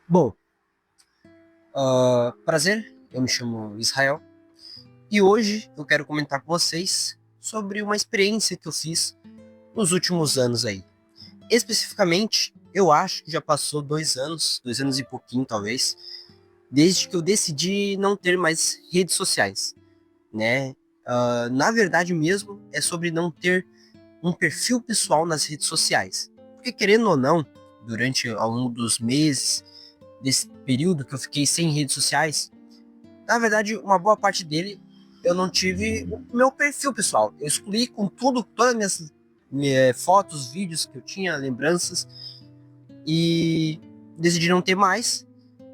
Bom, prazer, eu me chamo Israel e hoje eu quero comentar com vocês sobre uma experiência que eu fiz nos últimos anos aí. Especificamente, eu acho que já passou 2 anos, 2 anos e pouquinho talvez, desde que eu decidi não ter mais redes sociais, né? Na verdade mesmo, é sobre não ter um perfil pessoal nas redes sociais. Porque querendo ou não, durante ao longo dos meses, desse período que eu fiquei sem redes sociais, na verdade, uma boa parte dele eu não tive o meu perfil pessoal. Eu excluí com tudo, todas as minhas fotos, vídeos que eu tinha, lembranças, e decidi não ter mais.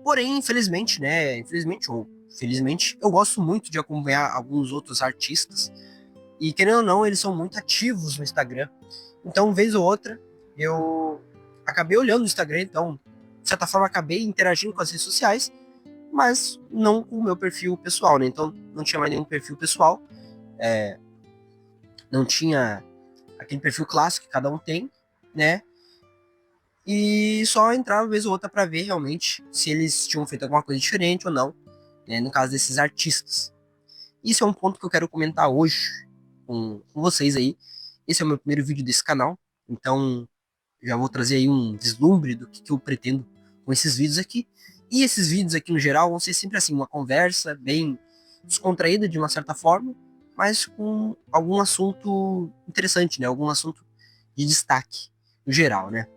Porém, infelizmente, né? Infelizmente ou felizmente, eu gosto muito de acompanhar alguns outros artistas. E querendo ou não, eles são muito ativos no Instagram. Então, vez ou outra, eu acabei olhando o Instagram, então, de certa forma, acabei interagindo com as redes sociais, mas não com o meu perfil pessoal, né? Então, não tinha mais nenhum perfil pessoal, não tinha aquele perfil clássico que cada um tem, né? E só entrava uma vez ou outra para ver realmente se eles tinham feito alguma coisa diferente ou não, né? No caso desses artistas. Isso é um ponto que eu quero comentar hoje com vocês aí. Esse é o meu primeiro vídeo desse canal, então já vou trazer aí um vislumbre do que eu pretendo com esses vídeos aqui. E esses vídeos aqui, no geral, vão ser sempre assim, uma conversa bem descontraída de uma certa forma, mas com algum assunto interessante, né? Algum assunto de destaque, no geral, né?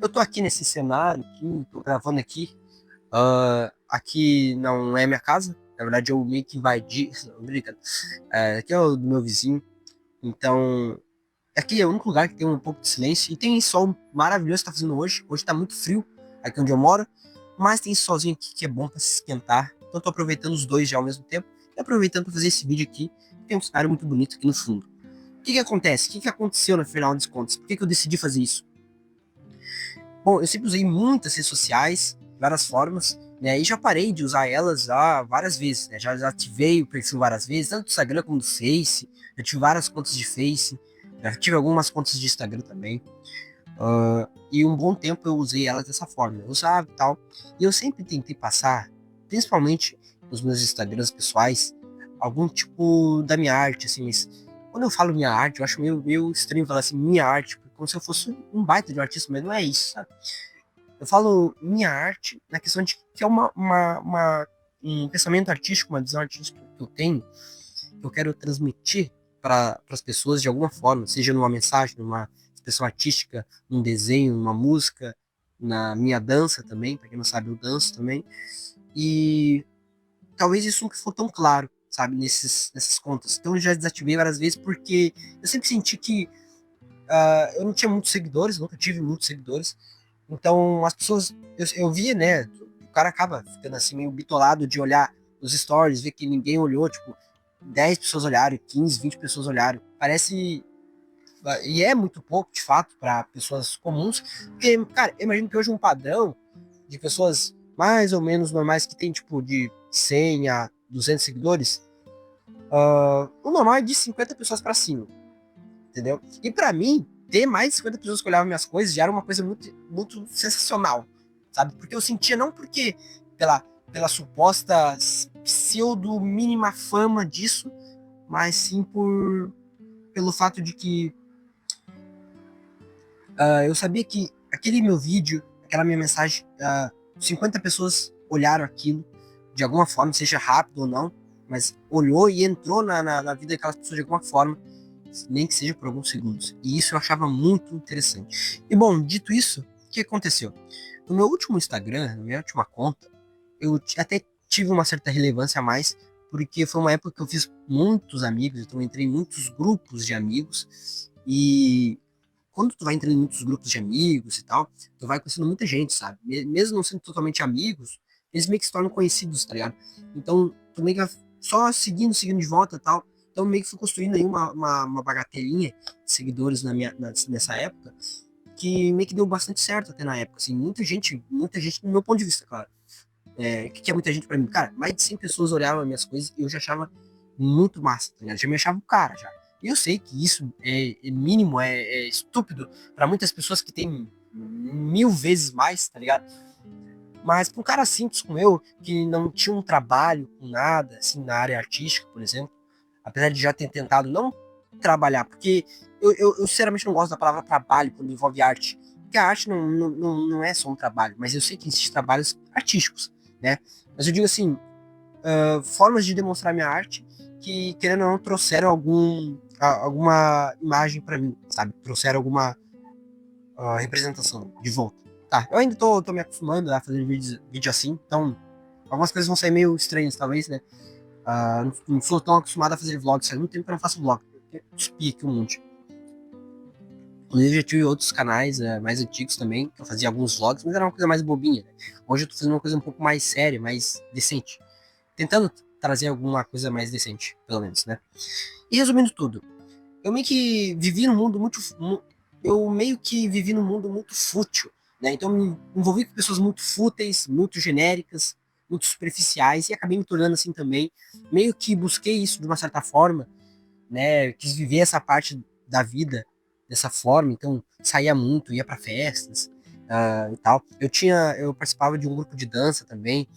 Eu tô aqui nesse cenário, aqui, tô gravando aqui. Aqui não é minha casa, na verdade eu meio que invadi. Não, brincadeira. Aqui é o do meu vizinho, então aqui é o único lugar que tem um pouco de silêncio. E tem sol maravilhoso que tá fazendo hoje. Hoje tá muito frio aqui onde eu moro. Mas tem esse solzinho aqui que é bom pra se esquentar. Então eu tô aproveitando os dois já ao mesmo tempo. E aproveitando pra fazer esse vídeo aqui. Tem um cenário muito bonito aqui no fundo. O que acontece? O que aconteceu no final dos contos? Por que eu decidi fazer isso? Bom, eu sempre usei muitas redes sociais, várias formas, né? E já parei de usar elas já várias vezes, né? Já ativei o perfil várias vezes, tanto do Instagram como do Face. Já tive várias contas de Face. Já tive algumas contas de Instagram também. E um bom tempo eu usei elas dessa forma. Eu usava e tal. E eu sempre tentei passar, principalmente nos meus Instagrams pessoais, algum tipo da minha arte, assim. Mas quando eu falo minha arte, eu acho meio estranho falar assim, minha arte, como se eu fosse um baita de um artista, mas não é isso, sabe? Eu falo minha arte na questão de que é um pensamento artístico, uma visão artística que eu tenho, que eu quero transmitir para as pessoas de alguma forma, seja numa mensagem, numa expressão artística, num desenho, numa música, na minha dança também, para quem não sabe, eu danço também. E talvez isso nunca ficou tão claro, sabe, nessas contas. Então eu já desativei várias vezes porque eu sempre senti que eu não tinha muitos seguidores, nunca tive muitos seguidores. Então as pessoas, eu via, né? O cara acaba ficando assim meio bitolado de olhar os stories, ver que ninguém olhou, tipo, 10 pessoas olharam, 15, 20 pessoas olharam. Parece. E é muito pouco, de fato, para pessoas comuns. Porque, cara, eu imagino que hoje um padrão de pessoas mais ou menos normais que tem, tipo, de 100 a 200 seguidores, o normal é de 50 pessoas para cima, entendeu? E para mim, ter mais de 50 pessoas que olhavam minhas coisas já era uma coisa muito, muito sensacional, sabe? Porque eu sentia não porque pela suposta pseudo mínima fama disso, mas sim pelo fato de que eu sabia que aquele meu vídeo, aquela minha mensagem, 50 pessoas olharam aquilo de alguma forma, seja rápido ou não, mas olhou e entrou na vida daquelas pessoas de alguma forma, nem que seja por alguns segundos. E isso eu achava muito interessante. E bom, dito isso, o que aconteceu? No meu último Instagram, na minha última conta, eu até tive uma certa relevância a mais, porque foi uma época que eu fiz muitos amigos, então eu entrei em muitos grupos de amigos, e quando tu vai entrando em muitos grupos de amigos e tal, tu vai conhecendo muita gente, sabe? Mesmo não sendo totalmente amigos, eles meio que se tornam conhecidos, tá ligado? Então, tu meio que vai só seguindo de volta e tal. Então, meio que fui construindo aí uma bagatelinha de seguidores nessa época, que meio que deu bastante certo até na época, assim, muita gente, no meu ponto de vista, claro. O que é muita gente pra mim? Cara, mais de 100 pessoas olhavam minhas coisas e eu já achava muito massa, tá ligado? Já me achava o cara, já. E eu sei que isso é mínimo, é estúpido para muitas pessoas que têm 1000 vezes mais, tá ligado? Mas para um cara simples como eu, que não tinha um trabalho com nada, assim, na área artística, por exemplo, apesar de já ter tentado não trabalhar, porque eu sinceramente não gosto da palavra trabalho quando envolve arte, porque a arte não é só um trabalho, mas eu sei que existem trabalhos artísticos, né? Mas eu digo assim, formas de demonstrar minha arte que, querendo ou não, trouxeram alguma imagem para mim, sabe? Trouxeram alguma representação de volta. Tá, eu ainda tô me acostumando a fazer vídeo assim, então algumas coisas vão sair meio estranhas, talvez, né? Não sou tão acostumado a fazer vlogs, faz muito tempo que eu não faço vlog. Eu cuspi aqui um monte. Inclusive, já tive outros canais mais antigos também, que eu fazia alguns vlogs, mas era uma coisa mais bobinha, né? Hoje eu tô fazendo uma coisa um pouco mais séria, mais decente. Tentando trazer alguma coisa mais decente, pelo menos, né? E resumindo tudo, eu meio que vivi num mundo eu meio que vivi num mundo muito fútil, né? Então me envolvi com pessoas muito fúteis, muito genéricas, muito superficiais e acabei me tornando assim também. Meio que busquei isso de uma certa forma, né? Quis viver essa parte da vida dessa forma, então saía muito, ia para festas, e tal. Eu participava de um grupo de dança também,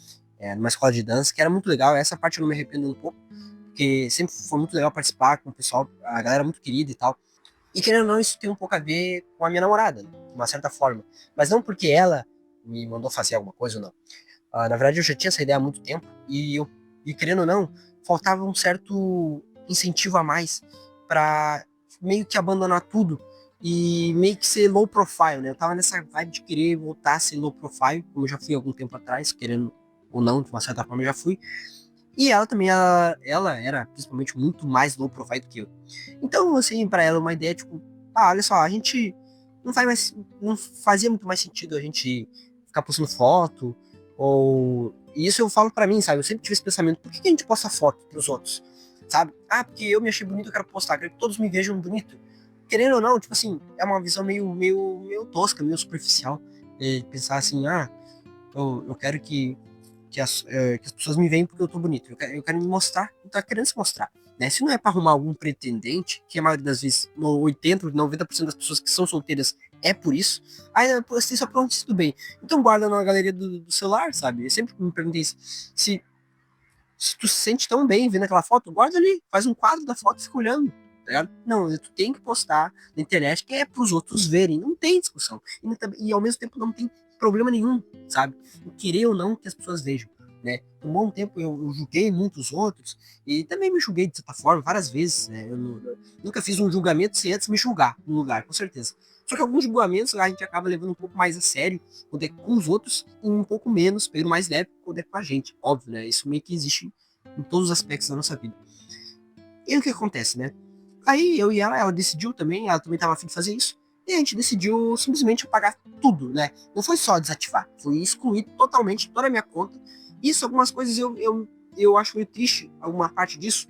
numa escola de dança, que era muito legal. Essa parte eu não me arrependo um pouco, porque sempre foi muito legal participar com o pessoal, a galera muito querida e tal. E querendo ou não, isso tem um pouco a ver com a minha namorada, né, de uma certa forma. Mas não porque ela me mandou fazer alguma coisa ou não. Na verdade, eu já tinha essa ideia há muito tempo e querendo ou não, faltava um certo incentivo a mais para meio que abandonar tudo e meio que ser low profile, né? Eu tava nessa vibe de querer voltar a ser low profile, como eu já fui há algum tempo atrás, querendo ou não, de uma certa forma eu já fui. E ela também, ela era principalmente muito mais low profile do que eu. Então, assim, para ela uma ideia tipo, olha só, a gente não fazia muito mais sentido a gente ficar postando foto, ou e isso eu falo para mim, sabe? Eu sempre tive esse pensamento, por que a gente posta foto pros outros? Sabe? Porque eu me achei bonito, eu quero postar, quero que todos me vejam bonito. Querendo ou não, tipo assim, é uma visão meio tosca, meio superficial. Pensar assim, eu quero que as pessoas me veem porque eu tô bonito. Eu quero me mostrar, eu tô querendo se mostrar. Né? Se não é para arrumar algum pretendente, que a maioria das vezes, 80, 90% das pessoas que são solteiras é por isso, aí eu postei só pronto, tudo bem. Então guarda na galeria do celular, sabe? Eu sempre me perguntei isso. Se tu se sente tão bem vendo aquela foto, guarda ali, faz um quadro da foto e fica olhando. Tá ligado? Não, tu tem que postar na internet que é pros outros verem, não tem discussão. E ao mesmo tempo não tem problema nenhum, sabe? Em querer ou não que as pessoas vejam. Né? Por um bom tempo eu julguei muitos outros e também me julguei de certa forma várias vezes. Né? Eu nunca fiz um julgamento sem antes me julgar no lugar, com certeza. Só que alguns julgamentos a gente acaba levando um pouco mais a sério quando é com os outros e um pouco menos, pegando mais leve quando é com a gente. Óbvio, né? Isso meio que existe em todos os aspectos da nossa vida. E o que acontece, né? Aí eu e ela decidiu também, ela também estava afim de fazer isso, e a gente decidiu simplesmente apagar tudo, né? Não foi só desativar, foi excluir totalmente toda a minha conta. Isso, algumas coisas eu acho meio triste, alguma parte disso,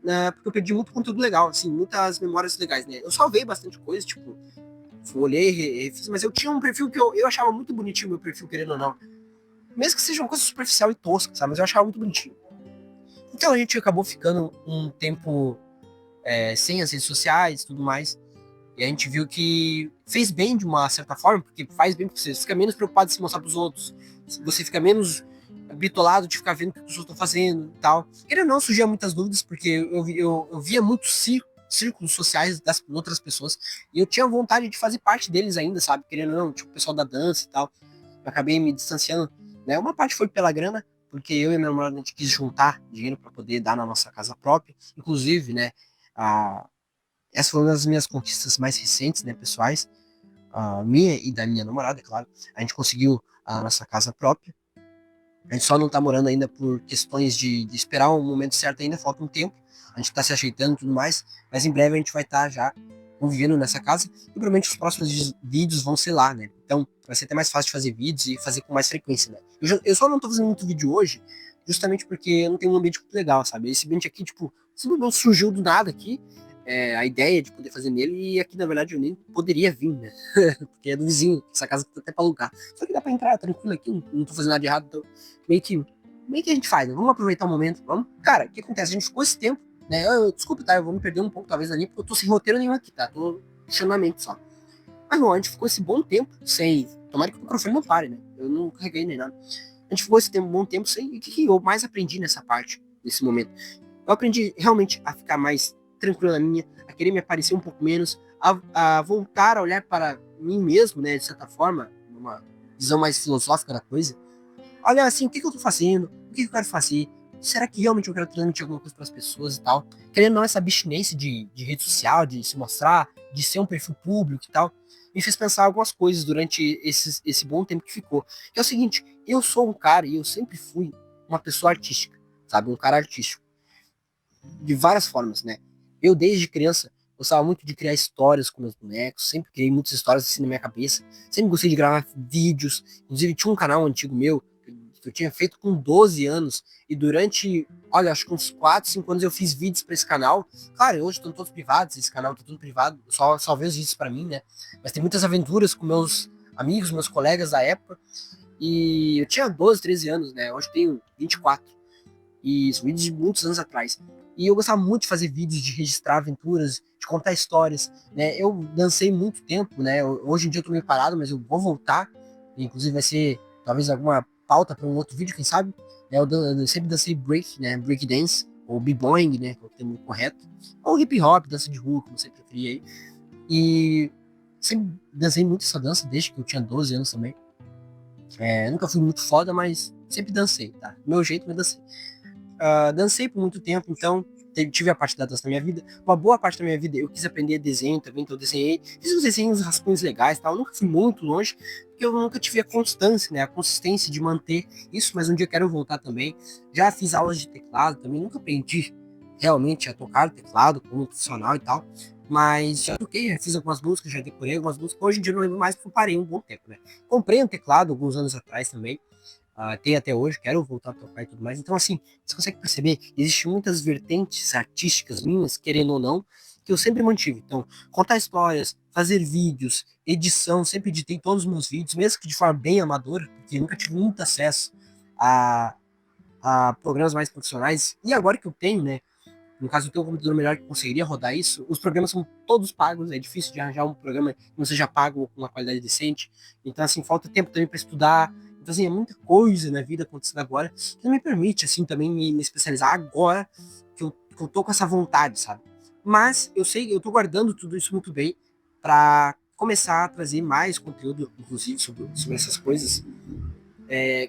né? Porque eu perdi muito conteúdo legal, assim, muitas memórias legais, né? Eu salvei bastante coisa, tipo, olhei, refiz, mas eu tinha um perfil que eu achava muito bonitinho, meu perfil, querendo ou não. Mesmo que seja uma coisa superficial e tosca, sabe? Mas eu achava muito bonitinho. Então a gente acabou ficando um tempo sem as redes sociais e tudo mais. E a gente viu que fez bem de uma certa forma, porque faz bem porque você fica menos preocupado em se mostrar pros outros. Você fica menos bitolado de ficar vendo o que os outros estão fazendo e tal. Querendo ou não, surgia muitas dúvidas, porque eu via muitos círculos sociais das outras pessoas, e eu tinha vontade de fazer parte deles ainda, sabe? Querendo ou não, tipo, o pessoal da dança e tal. Eu acabei me distanciando, né? Uma parte foi pela grana, porque eu e minha namorada a gente quis juntar dinheiro para poder dar na nossa casa própria. Inclusive, né? A, essa foi uma das minhas conquistas mais recentes, né, pessoais, a minha e da minha namorada, é claro. A gente conseguiu a nossa casa própria. A gente só não tá morando ainda por questões de esperar um momento certo ainda, falta um tempo. A gente tá se ajeitando e tudo mais, mas em breve a gente vai estar já convivendo nessa casa e provavelmente os próximos vídeos vão ser lá, né? Então vai ser até mais fácil de fazer vídeos e fazer com mais frequência, né? Eu só não tô fazendo muito vídeo hoje, justamente porque eu não tenho um ambiente muito legal, sabe? Esse ambiente aqui, tipo, simplesmente surgiu do nada aqui, a ideia de poder fazer nele, e aqui na verdade eu nem poderia vir, né? Porque é do vizinho, essa casa tá até pra alugar. Só que dá pra entrar tranquilo aqui, não tô fazendo nada de errado, então meio que, meio que a gente faz, né? Vamos aproveitar o momento, vamos. Cara, o que acontece? A gente ficou esse tempo né? Desculpa, tá? Eu vou me perder um pouco, talvez, ali, porque eu tô sem roteiro nenhum aqui, tá? Tô deixando na mente só. Mas, bom, a gente ficou esse bom tempo sem... Tomara que o microfone não pare, né? Eu não carreguei nem nada. A gente ficou esse bom tempo sem... E o que eu mais aprendi nessa parte, nesse momento? Eu aprendi realmente a ficar mais tranquilo na minha, a querer me aparecer um pouco menos, a voltar a olhar para mim mesmo, né? De certa forma, uma visão mais filosófica da coisa. Olha assim, o que eu tô fazendo? O que eu quero fazer? Será que realmente eu quero transmitir alguma coisa para as pessoas e tal? Querendo ou não, essa abstinência de rede social, de se mostrar, de ser um perfil público e tal, me fez pensar algumas coisas durante esse bom tempo que ficou. Que é o seguinte, eu sou um cara e eu sempre fui uma pessoa artística, sabe? Um cara artístico. De várias formas, né? Eu, desde criança, gostava muito de criar histórias com meus bonecos, sempre criei muitas histórias assim na minha cabeça, sempre gostei de gravar vídeos, inclusive tinha um canal antigo meu, que eu tinha feito com 12 anos, e durante, olha, acho que uns 4, 5 anos eu fiz vídeos para esse canal. Claro, hoje estão todos privados, esse canal tá tudo privado, eu só salvei os vídeos para mim, né? Mas tem muitas aventuras com meus amigos, meus colegas da época, e eu tinha 12, 13 anos, né? Hoje eu tenho 24. E isso, vídeos de muitos anos atrás. E eu gostava muito de fazer vídeos, de registrar aventuras, de contar histórias, né? Eu dancei muito tempo, né? Hoje em dia eu tô meio parado, mas eu vou voltar. Inclusive vai ser talvez alguma pauta para um outro vídeo, quem sabe? Eu sempre dancei break, né? Break dance, ou b-boying, né? Que é o termo correto. Ou hip hop, dança de rua, como você preferir aí. E sempre dancei muito essa dança, desde que eu tinha 12 anos também. Nunca fui muito foda, mas sempre dancei, tá? Do meu jeito, mas dancei. Dancei por muito tempo, então tive a parte da dança na minha vida. Uma boa parte da minha vida eu quis aprender desenho também, então eu desenhei. Fiz uns desenhos, rascunhos legais e tal. Eu nunca fui muito longe, porque eu nunca tive a constância, né? A consistência de manter isso, mas um dia eu quero voltar também. Já fiz aulas de teclado também, nunca aprendi realmente a tocar teclado como profissional e tal. Mas já toquei, já fiz algumas músicas, já decorei algumas músicas. Hoje em dia eu não lembro mais porque eu parei um bom tempo, né? Comprei um teclado alguns anos atrás também. Tem até hoje, quero voltar a tocar e tudo mais. Então, assim, você consegue perceber, existem muitas vertentes artísticas minhas, querendo ou não, que eu sempre mantive. Então, contar histórias, fazer vídeos, edição, sempre editei todos os meus vídeos, mesmo que de forma bem amadora, porque nunca tive muito acesso a, a programas mais profissionais. E agora que eu tenho, né? No caso, eu tenho um computador melhor que conseguiria rodar isso. Os programas são todos pagos, é difícil de arranjar um programa que não seja pago com uma qualidade decente. Então, assim, falta tempo também para estudar. Então, assim, é muita coisa na vida acontecendo agora que não me permite, assim, também me especializar agora que eu tô com essa vontade, sabe? Mas eu sei, eu tô guardando tudo isso muito bem para começar a trazer mais conteúdo, inclusive, sobre essas coisas,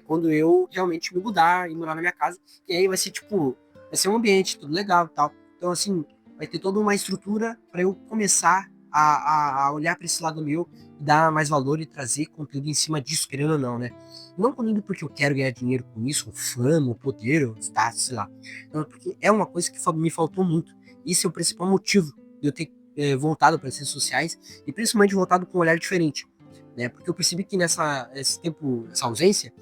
quando eu realmente me mudar e morar na minha casa. E aí vai ser tipo, vai ser um ambiente tudo legal e tal. Então, assim, vai ter toda uma estrutura para eu começar a olhar para esse lado meu e dar mais valor e trazer conteúdo em cima disso, querendo ou não, né? Não comigo porque eu quero ganhar dinheiro com isso, ou fama, ou poder, ou status, sei lá. Não, porque é uma coisa que me faltou muito. Isso é o principal motivo de eu ter voltado para as redes sociais e principalmente voltado com um olhar diferente, né? Porque eu percebi que esse tempo, essa ausência,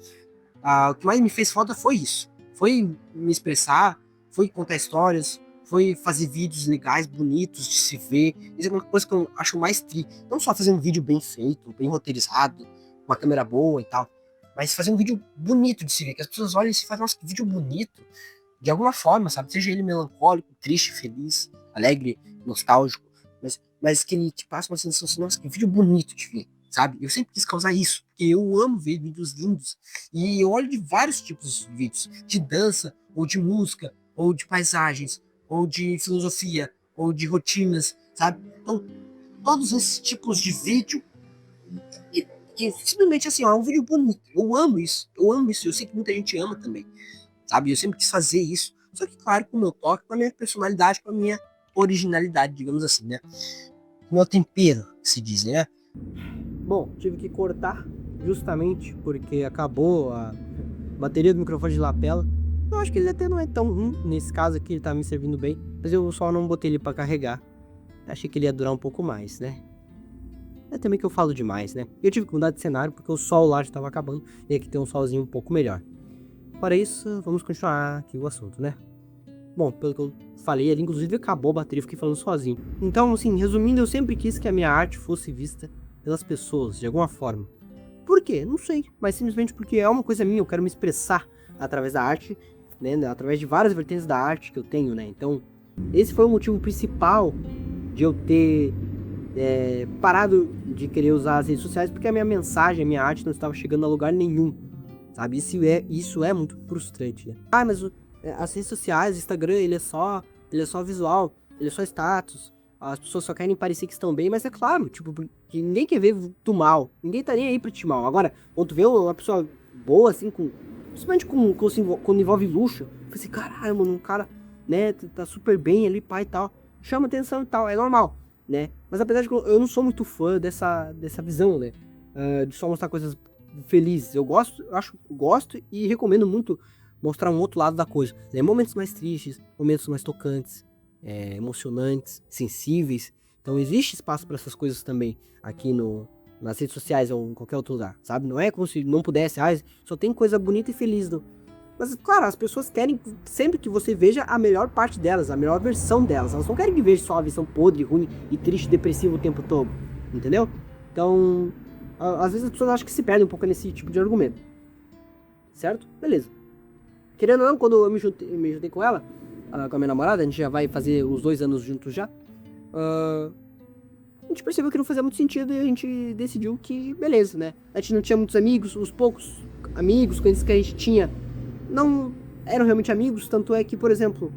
o que mais me fez falta foi isso. Foi me expressar, foi contar histórias, foi fazer vídeos legais, bonitos de se ver. Isso é uma coisa que eu acho mais tri. Não só fazer um vídeo bem feito, bem roteirizado, uma câmera boa e tal, mas fazer um vídeo bonito de se ver, que as pessoas olham e se fazem, nossa, que vídeo bonito, de alguma forma, sabe? Seja ele melancólico, triste, feliz, alegre, nostálgico, mas que ele te passa uma sensação assim, nossa, que vídeo bonito de ver, sabe? Eu sempre quis causar isso, porque eu amo ver vídeos lindos, e eu olho de vários tipos de vídeos, de dança, ou de música, ou de paisagens, ou de filosofia, ou de rotinas, sabe? Então, todos esses tipos de vídeo, que simplesmente assim, ó, é um vídeo bonito, eu amo isso, eu sei que muita gente ama também, sabe? Eu sempre quis fazer isso, só que, claro, com o meu toque, com a minha personalidade, com a minha originalidade, digamos assim, né? Com o meu tempero, que se diz, né? Bom, tive que cortar justamente porque acabou a bateria do microfone de lapela. Eu acho que ele até não é tão ruim, nesse caso aqui ele tá me servindo bem, mas eu só não botei ele pra carregar. Achei que ele ia durar um pouco mais, né? É também que eu falo demais, né? Eu tive que mudar de cenário porque o sol lá já tava acabando e aqui tem um solzinho um pouco melhor. Para isso, vamos continuar aqui o assunto, né? Bom, pelo que eu falei ali, inclusive acabou a bateria, fiquei falando sozinho. Então, assim, resumindo, eu sempre quis que a minha arte fosse vista pelas pessoas, de alguma forma. Por quê? Não sei, mas simplesmente porque é uma coisa minha, eu quero me expressar através da arte, né? Através de várias vertentes da arte que eu tenho, né? Então, Esse foi o motivo principal de eu ter parado de querer usar as redes sociais, porque a minha mensagem, a minha arte não estava chegando a lugar nenhum, sabe? Isso é muito frustrante, né? Mas as redes sociais, o Instagram, ele é só visual, ele é só status, as pessoas só querem parecer que estão bem, mas é claro, tipo, que ninguém quer ver tu mal, ninguém tá nem aí pra te mal. Agora, quando tu vê uma pessoa boa, assim, principalmente quando envolve luxo, eu falei assim, caralho, mano, um cara, né, tá super bem ali, pai e tal, chama atenção e tal, é normal, né? Mas apesar de que eu não sou muito fã dessa visão, né, de só mostrar coisas felizes. Eu gosto e recomendo muito mostrar um outro lado da coisa, né? Momentos mais tristes, momentos mais tocantes, emocionantes, sensíveis. Então existe espaço para essas coisas também aqui nas redes sociais ou em qualquer outro lugar, sabe? Não é como se não pudesse, só tem coisa bonita e feliz. Não. Mas, claro, as pessoas querem sempre que você veja a melhor parte delas, a melhor versão delas. Elas não querem que veja só a versão podre, ruim e triste, depressiva o tempo todo, entendeu? Então, às vezes as pessoas acham que se perdem um pouco nesse tipo de argumento. Certo? Beleza. Querendo ou não, quando eu me juntei com ela, com a minha namorada, a gente já vai fazer os 2 anos juntos já. A gente percebeu que não fazia muito sentido e a gente decidiu que, beleza, né? A gente não tinha muitos amigos, os poucos amigos, conhecidos que a gente tinha, não eram realmente amigos, tanto é que, por exemplo,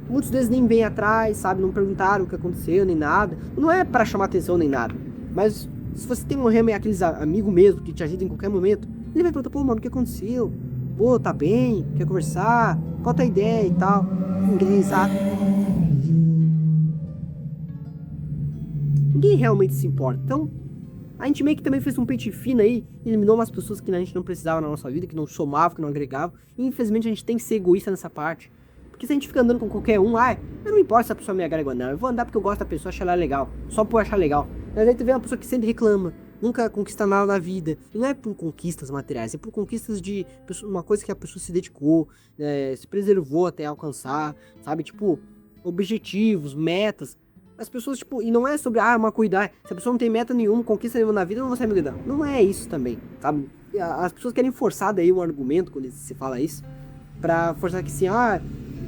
muitos deles nem vêm atrás, sabe? Não perguntaram o que aconteceu, nem nada. Não é pra chamar atenção, nem nada. Mas se você tem aqueles amigos mesmo que te ajudam em qualquer momento, ele vai perguntar, pô, mano, o que aconteceu? Pô, tá bem? Quer conversar? Qual a tua ideia e tal? Ninguém sabe. Ninguém realmente se importa. Então, a gente meio que também fez um pente fino aí, eliminou umas pessoas que a gente não precisava na nossa vida, que não somavam, que não agregavam. E infelizmente a gente tem que ser egoísta nessa parte. Porque se a gente fica andando com qualquer um, eu não importa se a pessoa me agrega ou não. Eu vou andar porque eu gosto da pessoa, achar ela legal. Só por achar legal. Mas aí tu vê uma pessoa que sempre reclama, nunca conquista nada na vida. E não é por conquistas materiais, é por conquistas de uma coisa que a pessoa se dedicou, se preservou até alcançar, sabe? Tipo, objetivos, metas. As pessoas, tipo, e não é sobre, uma cuidar. Se a pessoa não tem meta nenhuma, conquista nenhuma na vida, não vai ser amiga dela. Não é isso também, sabe? As pessoas querem forçar daí um argumento quando se fala isso, pra forçar que assim,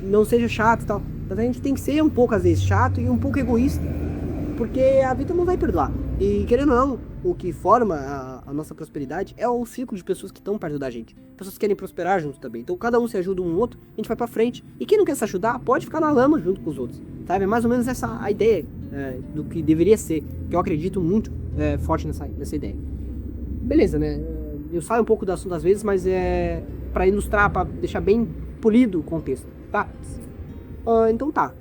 não seja chato e tal. Mas a gente tem que ser um pouco, às vezes, chato e um pouco egoísta. Porque a vida não vai perdoar. E querendo ou não, o que forma a nossa prosperidade é o círculo de pessoas que estão perto da gente. Pessoas que querem prosperar juntos também. Então cada um se ajuda um outro, a gente vai pra frente. E quem não quer se ajudar, pode ficar na lama junto com os outros. Sabe? É mais ou menos essa a ideia do que deveria ser. Que eu acredito muito forte nessa ideia. Beleza, né? Eu saio um pouco do assunto às vezes, mas é pra ilustrar, pra deixar bem polido o contexto, tá? Então tá.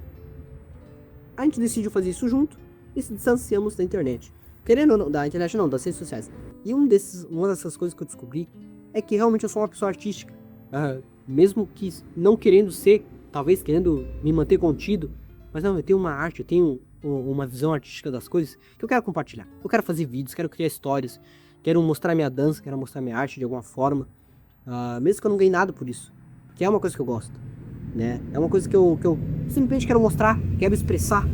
A gente decidiu fazer isso junto e se distanciamos da internet. Querendo ou não, da internet não, das redes sociais. E uma dessas coisas que eu descobri é que realmente eu sou uma pessoa artística. Mesmo que não querendo ser, talvez querendo me manter contido, mas não, eu tenho uma arte, eu tenho uma visão artística das coisas que eu quero compartilhar. Eu quero fazer vídeos, quero criar histórias, quero mostrar minha dança, quero mostrar minha arte de alguma forma. Mesmo que eu não ganhe nada por isso. Que é uma coisa que eu gosto, né? É uma coisa que eu simplesmente quero mostrar, quero expressar.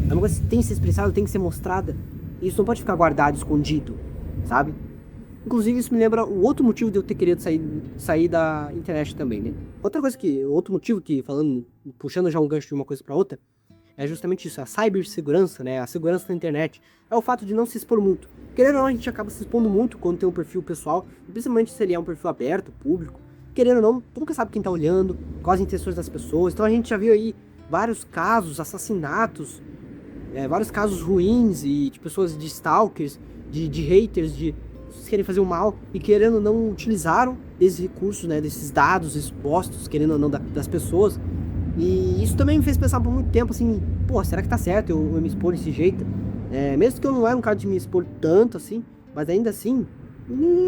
É uma coisa que tem que ser expressada, tem que ser mostrada. E isso não pode ficar guardado, escondido, sabe? Inclusive isso me lembra o outro motivo de eu ter querido sair da internet também, né? Outro motivo que, puxando já um gancho de uma coisa pra outra, é justamente isso, a cibersegurança, né? A segurança da internet. É o fato de não se expor muito. Querendo ou não, a gente acaba se expondo muito quando tem um perfil pessoal, principalmente se ele é um perfil aberto, público. Querendo ou não, tu nunca sabe quem tá olhando, quais as intenções das pessoas. Então a gente já viu aí vários casos, assassinatos, vários casos ruins e de pessoas de stalkers, de haters, de pessoas que querem fazer o mal e querendo ou não utilizaram desses recursos, né, desses dados expostos, querendo ou não, das pessoas. E isso também me fez pensar por muito tempo assim, pô, será que tá certo eu me expor desse jeito? Mesmo que eu não era um cara de me expor tanto assim, mas ainda assim,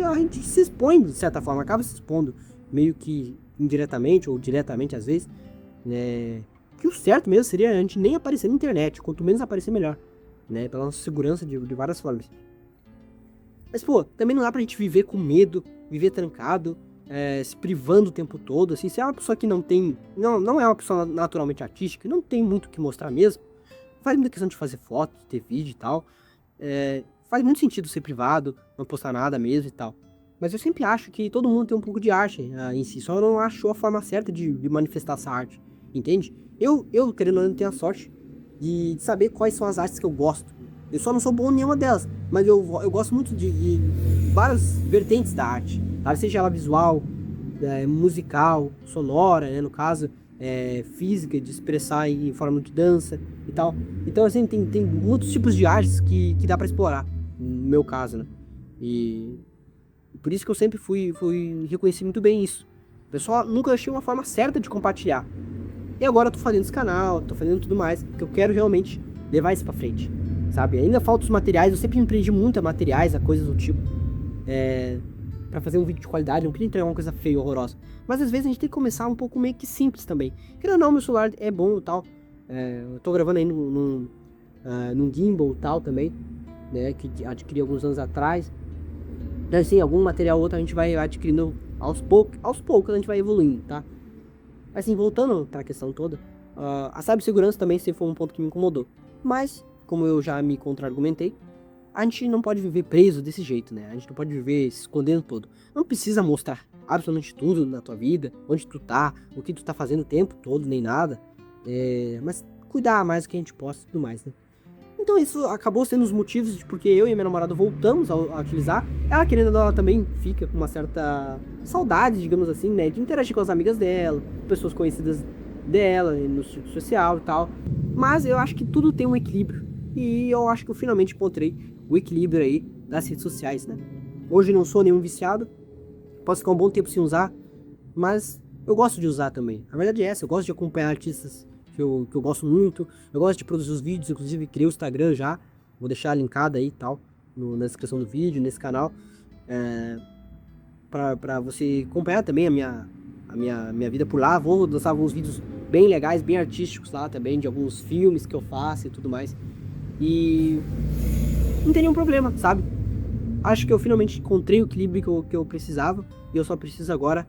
a gente se expõe de certa forma, acaba se expondo, meio que indiretamente ou diretamente às vezes, né? Que o certo mesmo seria a gente nem aparecer na internet, quanto menos aparecer melhor, né? Pela nossa segurança de várias formas. Mas, pô, também não dá pra gente viver com medo, viver trancado, se privando o tempo todo, assim. Se é uma pessoa que não é uma pessoa naturalmente artística, não tem muito o que mostrar mesmo, faz muita questão de fazer foto, de ter vídeo e tal, faz muito sentido ser privado, não postar nada mesmo e tal. Mas eu sempre acho que todo mundo tem um pouco de arte em si, só não achou a forma certa de manifestar essa arte, entende? Eu querendo ou não, tenho a sorte de saber quais são as artes que eu gosto. Eu só não sou bom em nenhuma delas, mas eu gosto muito de várias vertentes da arte, sabe? Seja ela visual, musical, sonora, né, no caso, física, de expressar em forma de dança e tal. Então, assim, tem muitos tipos de artes que dá pra explorar, no meu caso, né? E por isso que eu sempre reconheci muito bem isso. O pessoal nunca achei uma forma certa de compartilhar. E agora eu tô fazendo esse canal, tô fazendo tudo mais, porque eu quero realmente levar isso pra frente, sabe? Ainda falta os materiais, eu sempre empreendi muito a materiais, a coisas do tipo, pra fazer um vídeo de qualidade, não queria entregar uma coisa feia, horrorosa. Mas às vezes a gente tem que começar um pouco meio que simples também. Querendo ou não, meu celular é bom e tal, eu tô gravando aí num gimbal e tal também, né, que adquiri alguns anos atrás. Então assim, algum material ou outro a gente vai adquirindo aos poucos a gente vai evoluindo, tá? Assim, voltando para a questão toda, a cibersegurança também sempre foi um ponto que me incomodou. Mas, como eu já me contra-argumentei, a gente não pode viver preso desse jeito, né? A gente não pode viver se escondendo todo. Não precisa mostrar absolutamente tudo na tua vida, onde tu tá, o que tu tá fazendo o tempo todo, nem nada. Mas cuidar mais do que a gente possa e tudo mais, né? Então isso acabou sendo os motivos de porque eu e minha namorada voltamos a utilizar. Ela, querendo ou não, ela também fica com uma certa saudade, digamos assim, né? De interagir com as amigas dela, pessoas conhecidas dela, no círculo social e tal. Mas eu acho que tudo tem um equilíbrio. E eu acho que eu finalmente encontrei o equilíbrio aí das redes sociais, né? Hoje não sou nenhum viciado, posso ficar um bom tempo sem usar, mas eu gosto de usar também. A verdade é essa, eu gosto de acompanhar artistas que eu gosto muito. Eu gosto de produzir os vídeos, inclusive criei o Instagram já. Vou deixar linkado aí e tal, na descrição do vídeo, nesse canal. Pra você acompanhar também a minha vida por lá. Vou lançar alguns vídeos bem legais, bem artísticos lá também, de alguns filmes que eu faço e tudo mais. E não tem nenhum problema, sabe? Acho que eu finalmente encontrei o equilíbrio que eu precisava. E eu só preciso agora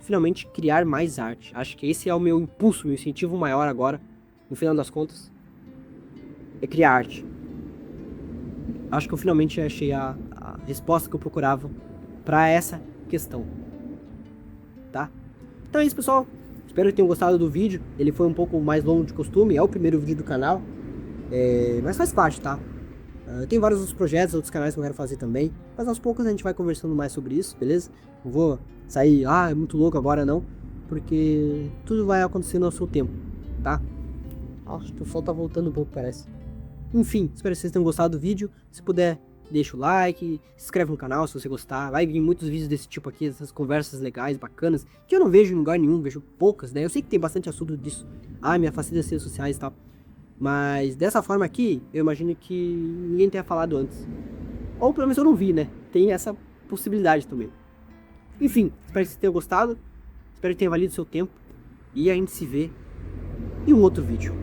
finalmente criar mais arte. Acho que esse é o meu impulso, meu incentivo maior agora, no final das contas, é criar arte. Acho que eu finalmente achei a resposta que eu procurava para essa questão, tá? Então é isso, pessoal. Espero que tenham gostado do vídeo. Ele foi um pouco mais longo de costume, é o primeiro vídeo do canal, mas faz parte, tá? Eu tenho vários outros projetos, outros canais que eu quero fazer também, mas aos poucos a gente vai conversando mais sobre isso, beleza? Não vou sair, é muito louco agora não, porque tudo vai acontecendo ao seu tempo, tá? Acho que o sol tá voltando um pouco, parece. Enfim, espero que vocês tenham gostado do vídeo. Se puder, deixa o like, se inscreve no canal se você gostar. Vai vir muitos vídeos desse tipo aqui, essas conversas legais, bacanas, que eu não vejo em lugar nenhum, vejo poucas, né? Eu sei que tem bastante assunto disso. Me afastei das redes sociais e tal. Mas dessa forma aqui, eu imagino que ninguém tenha falado antes. Ou pelo menos eu não vi, né? Tem essa possibilidade também. Enfim, espero que vocês tenham gostado. Espero que tenha valido o seu tempo. E a gente se vê em um outro vídeo.